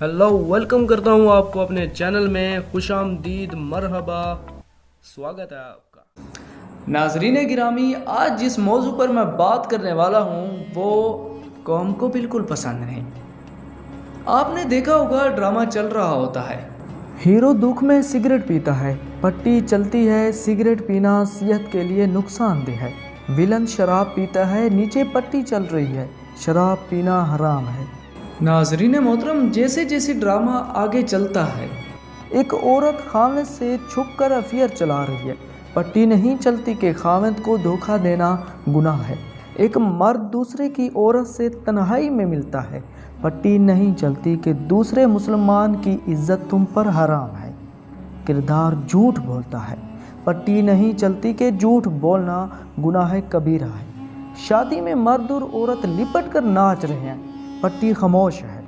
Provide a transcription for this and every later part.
Hello, welcome करता हूँ आपको अपने चैनल में। खुशामदीद, मरहबा, स्वागत है आपका। नाजरीन गिरामी, आज जिस मौजू पर मैं बात करने वाला हूँ वो कौम को बिल्कुल पसंद नहीं। आपने देखा होगा, ड्रामा चल रहा होता है, हीरो दुख में सिगरेट पीता है, पट्टी चलती है सिगरेट पीना सेहत के लिए नुकसानदेह है। विलन शराब पीता है, नीचे पट्टी चल रही है, शराब पीना हराम है। नाजरीन मोहतरम, जैसे जैसे ड्रामा आगे चलता है, एक औरत खामद से छुपकर अफेयर चला रही है। पट्टी नहीं चलती कि खामद को धोखा देना गुनाह है। एक मर्द दूसरे की औरत से तन्हाई में मिलता है। पट्टी नहीं चलती कि दूसरे मुसलमान की इज्जत तुम पर हराम है। किरदार झूठ बोलता है। पट्टी नहीं चलती कि झूठ बोलना गुनाह कबीरा है। शादी में मर्द और औरत लिपट कर नाच रहे हैं, पट्टी खामोश है।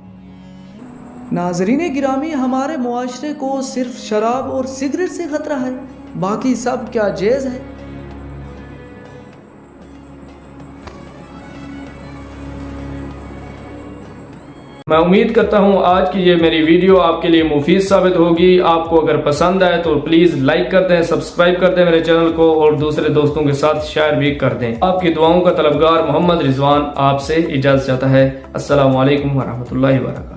नाजरीन गिरामी, हमारे मुआशरे को सिर्फ शराब और सिगरेट से खतरा है, बाकी सब क्या जायज़ है। मैं उम्मीद करता हूं आज की ये मेरी वीडियो आपके लिए मुफीद साबित होगी। आपको अगर पसंद आए तो प्लीज लाइक कर दें, सब्सक्राइब कर दें मेरे चैनल को और दूसरे दोस्तों के साथ शेयर भी कर दें। आपकी दुआओं का तलबगार मोहम्मद रिजवान आपसे इजाजत चाहता है। अस्सलामु अलैकुम वरहमतुल्लाहि वबरकातुहू।